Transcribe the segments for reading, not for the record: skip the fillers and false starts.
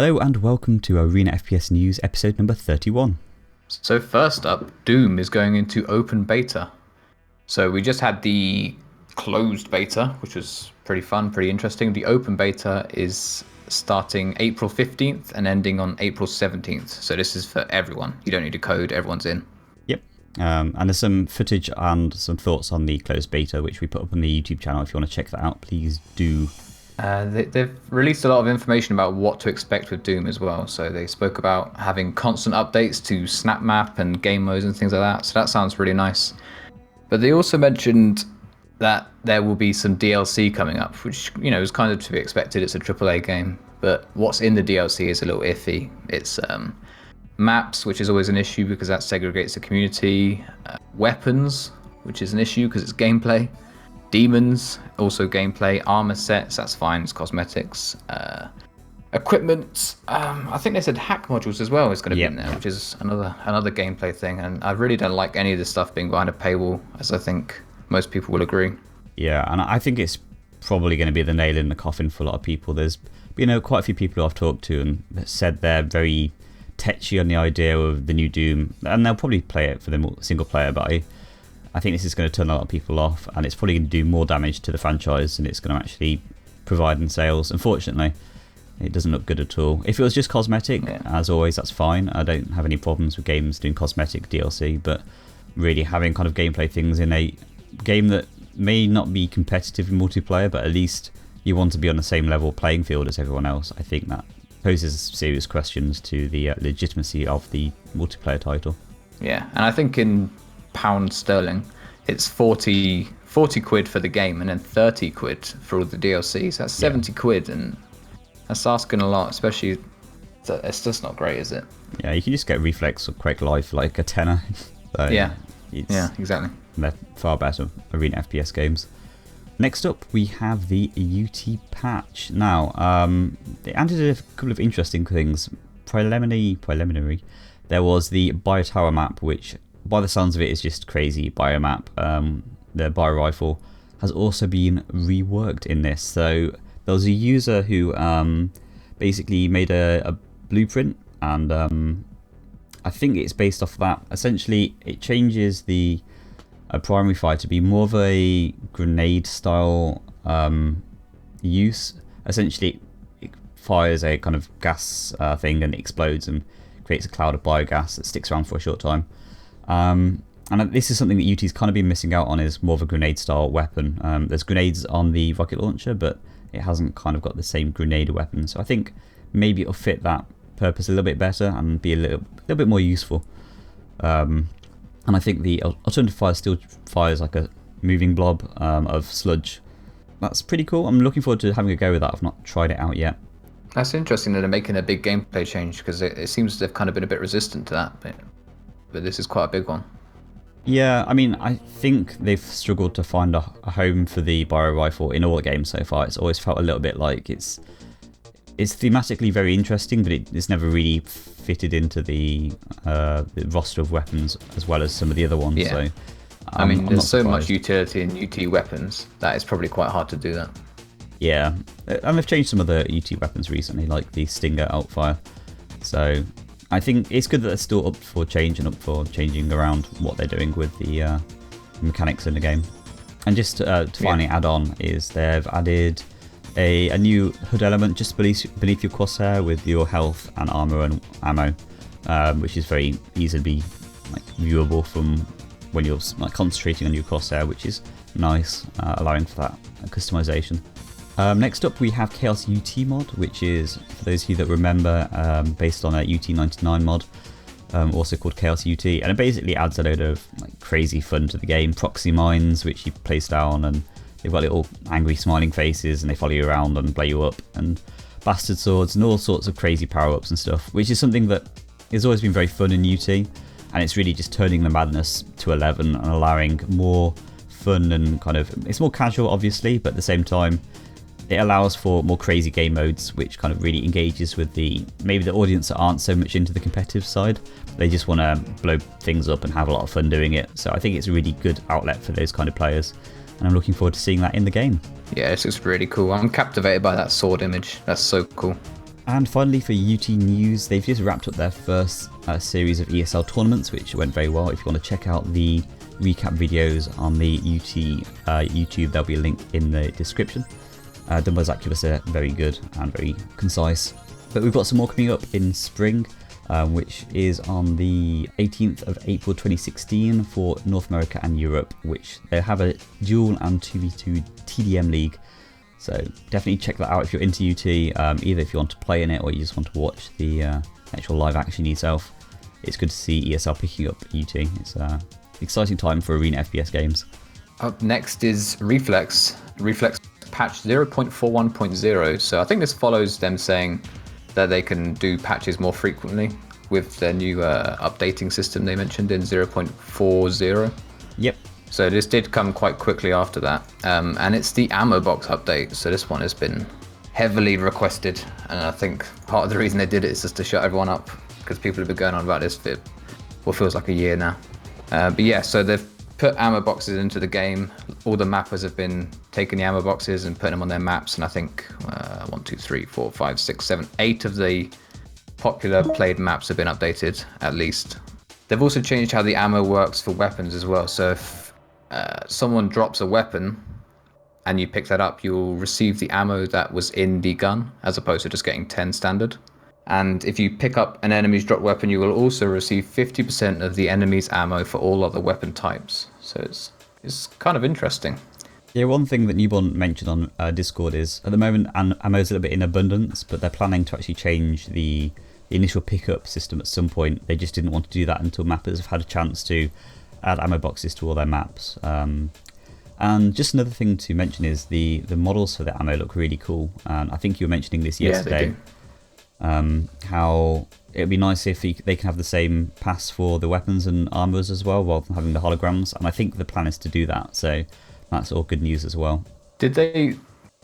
Hello and welcome to Arena FPS News episode number 31. So first up, Doom is going into open beta. So we just had the closed beta, which was pretty fun, pretty interesting. The open beta is starting April 15th and ending on April 17th. So this is for everyone. You don't need a code, everyone's in. Yep. And there's some footage and some thoughts on the closed beta, which we put up on the YouTube channel. If you want to check that out, please do. They've released a lot of information about what to expect with Doom as well. So they spoke about having constant updates to snap map and game modes and things like that. So that sounds really nice. But they also mentioned that there will be some DLC coming up, which, you know, is kind of to be expected. It's a AAA game. But what's in the DLC is a little iffy. It's maps, which is always an issue because that segregates the community. Weapons, which is an issue because it's gameplay. Demons, also gameplay. Armor sets, that's fine, it's cosmetics. Equipment, I think they said hack modules as well is going to be in there, which is another gameplay thing. And I really don't like any of this stuff being behind a paywall, as I think most people will agree. Yeah, and I think it's probably going to be the nail in the coffin for a lot of people. There's, you know, quite a few people who I've talked to and said they're very tetchy on the idea of the new Doom, and they'll probably play it for the single player, but I think this is going to turn a lot of people off, and it's probably going to do more damage to the franchise than it's going to actually provide in sales. Unfortunately, it doesn't look good at all. If it was just cosmetic, as always, that's fine. I don't have any problems with games doing cosmetic DLC, but really having kind of gameplay things in a game that may not be competitive in multiplayer, but at least you want to be on the same level playing field as everyone else, I think that poses serious questions to the legitimacy of the multiplayer title. Yeah, and I think in pound sterling, it's 40 quid for the game and then 30 quid for all the DLCs. That's 70 quid, and that's asking a lot, especially it's just not great, is it? Yeah, you can just get Reflex or Quake Live for like a tenner. So yeah, exactly. They're far better Arena FPS games. Next up, we have the UT patch. Now, they added a couple of interesting things. Preliminary, there was the Biotower map, which by the sounds of it is just crazy biomap. The bio rifle has also been reworked in this. So there was a user who basically made a blueprint, and I think it's based off that. Essentially, it changes the primary fire to be more of a grenade style use. Essentially, it fires a kind of gas thing and it explodes and creates a cloud of biogas that sticks around for a short time. And this is something that UT's kind of been missing out on, is more of a grenade style weapon. There's grenades on the rocket launcher, but it hasn't kind of got the same grenade weapon. So I think maybe it'll fit that purpose a little bit better and be a little bit more useful. And I think the alternative fire still fires like a moving blob of sludge. That's pretty cool. I'm looking forward to having a go with that. I've not tried it out yet. That's interesting that they're making a big gameplay change, because it seems they've kind of been a bit resistant to that. But this is quite a big one. Yeah, I mean, I think they've struggled to find a home for the bio rifle in all the games so far. It's always felt a little bit like it's thematically very interesting, but it's never really fitted into the roster of weapons as well as some of the other ones. Yeah. So, I mean, there's so much utility in UT weapons that it's probably quite hard to do that. Yeah, and they've changed some of the UT weapons recently, like the Stinger Outfire. So I think it's good that they're still up for change and up for changing around what they're doing with the mechanics in the game. And just to finally add on is they've added a new HUD element just beneath your crosshair with your health and armor and ammo, which is very easily viewable from when you're concentrating on your crosshair, which is nice, allowing for that customization. Next up, we have Chaos UT mod, which is, for those of you that remember, based on a UT99 mod, also called Chaos UT, and it basically adds a load of crazy fun to the game. Proxy mines, which you place down, and they've got little angry smiling faces, and they follow you around and blow you up, and bastard swords, and all sorts of crazy power-ups and stuff, which is something that has always been very fun in UT, and it's really just turning the madness to 11 and allowing more fun and kind of, it's more casual obviously, but at the same time it allows for more crazy game modes, which kind of really engages with maybe the audience that aren't so much into the competitive side. They just want to blow things up and have a lot of fun doing it. So I think it's a really good outlet for those kind of players, and I'm looking forward to seeing that in the game. Yeah, it's just really cool. I'm captivated by that sword image. That's so cool. And finally for UT News, they've just wrapped up their first series of ESL tournaments, which went very well. If you want to check out the recap videos on the UT YouTube, there'll be a link in the description. Done by Zacubus are very good and very concise. But we've got some more coming up in spring, which is on the 18th of April 2016 for North America and Europe, which they have a dual and 2v2 TDM league. So definitely check that out if you're into UT, either if you want to play in it or you just want to watch the actual live action yourself. It's good to see ESL picking up UT. It's an exciting time for arena FPS games. Up next is Reflex. Reflex patch 0.41.0. So I think this follows them saying that they can do patches more frequently with their new updating system they mentioned in 0.40. Yep. So this did come quite quickly after that, and it's the ammo box update. So this one has been heavily requested, and I think part of the reason they did it is just to shut everyone up, because people have been going on about this for what feels like a year now. But yeah, so they've put ammo boxes into the game. All the mappers have been taking the ammo boxes and putting them on their maps, and I think 1, 2, 3, 4, 5, 6, 7, 8 of the popular played maps have been updated at least. They've also changed how the ammo works for weapons as well. So if someone drops a weapon and you pick that up, you'll receive the ammo that was in the gun as opposed to just getting 10 standard. And if you pick up an enemy's dropped weapon, you will also receive 50% of the enemy's ammo for all other weapon types. So it's kind of interesting. Yeah, one thing that Newborn mentioned on Discord is at the moment ammo is a little bit in abundance, but they're planning to actually change the initial pickup system at some point. They just didn't want to do that until mappers have had a chance to add ammo boxes to all their maps. And just another thing to mention is the models for the ammo look really cool. And I think you were mentioning this yesterday. Yeah, they do. How it would be nice if they can have the same pass for the weapons and armors as well, rather than having the holograms. And I think the plan is to do that. So that's all good news as well. Did they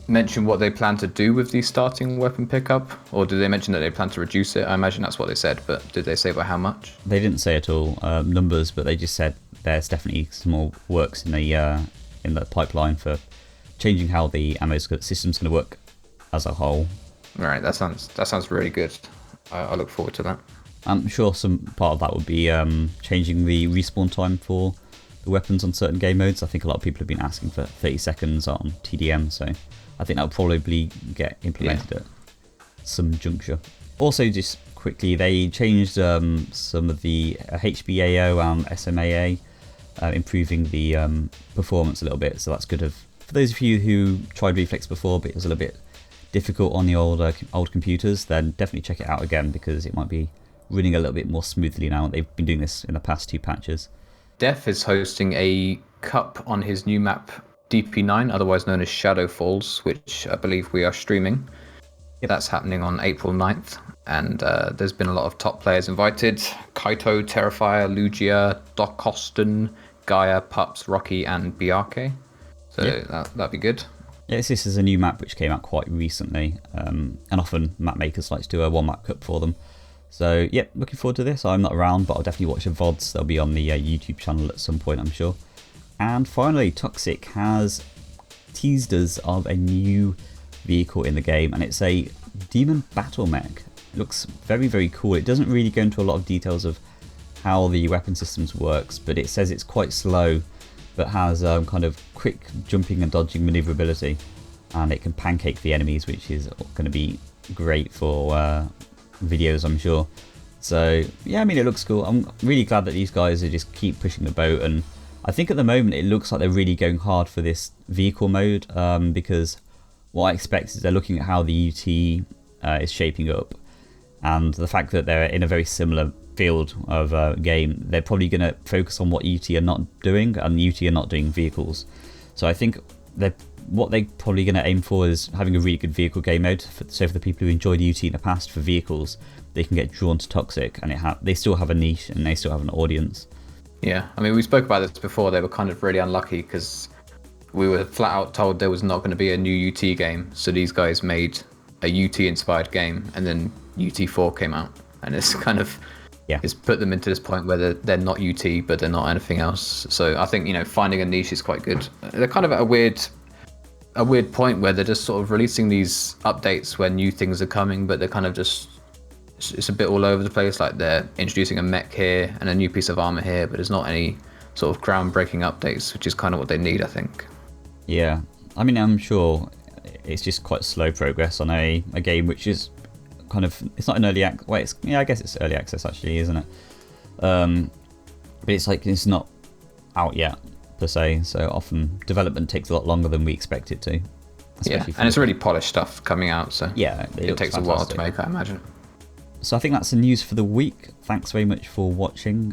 mention what they plan to do with the starting weapon pickup, or did they mention that they plan to reduce it? I imagine that's what they said, but did they say by how much? They didn't say at all numbers, but they just said there's definitely some more works in the pipeline for changing how the ammo system's going to work as a whole. All right, that sounds really good. I look forward to that. I'm sure some part of that would be changing the respawn time for the weapons on certain game modes. I think a lot of people have been asking for 30 seconds on TDM, so I think that'll probably get implemented at some juncture. Also, just quickly, they changed some of the HBAO and SMAA, improving the performance a little bit, so that's good. For those of you who tried Reflex before but it was a little bit difficult on the old computers, then definitely check it out again, because it might be running a little bit more smoothly now. They've been doing this in the past 2 patches. Def is hosting a cup on his new map DP9, otherwise known as Shadow Falls, which I believe we are streaming. Yep. That's happening on April 9th, and there's been a lot of top players invited: Kaito, Terrifier, Lugia, Doc Austin, Gaia, Pups, Rocky, and Biarke. So yep, that'd be good. Yes, this is a new map which came out quite recently, and often map makers like to do a one map cup for them. So yep, looking forward to this. I'm not around, but I'll definitely watch the VODs. They'll be on the YouTube channel at some point, I'm sure. And finally, Toxikk has teased us of a new vehicle in the game, and it's a demon battle mech. It looks very, very cool. It doesn't really go into a lot of details of how the weapon systems works, but it says it's quite slow, but has kind of quick jumping and dodging maneuverability, and it can pancake the enemies, which is going to be great for videos, I'm sure. So yeah, I mean, it looks cool. I'm really glad that these guys are just keep pushing the boat, and I think at the moment it looks like they're really going hard for this vehicle mode, because what I expect is they're looking at how the UT is shaping up, and the fact that they're in a very similar field of game, they're probably going to focus on what UT are not doing, and UT are not doing vehicles. So I think what they're probably going to aim for is having a really good vehicle game mode. So for the people who enjoyed UT in the past for vehicles, they can get drawn to Toxikk, and they still have a niche and they still have an audience. Yeah, I mean, we spoke about this before. They were kind of really unlucky because we were flat out told there was not going to be a new UT game. So these guys made a UT inspired game, and then UT4 came out, and it's kind of it's put them into this point where they're not UT, but they're not anything else. So I think, finding a niche is quite good. They're kind of at a weird a weird point where they're just sort of releasing these updates when new things are coming, but they're kind of just, it's a bit all over the place. Like they're introducing a mech here and a new piece of armor here, but there's not any sort of groundbreaking updates, which is kind of what they need, I think. Yeah, I mean, I'm sure it's just quite slow progress on a game which is kind of, it's not an early access. Wait, yeah, I guess it's early access actually, isn't it? But it's like it's not out yet per se, so often development takes a lot longer than we expect it to. Yeah, and it's really polished stuff coming out, so yeah, it takes a while to make, I imagine. So I think that's the news for the week. Thanks very much for watching,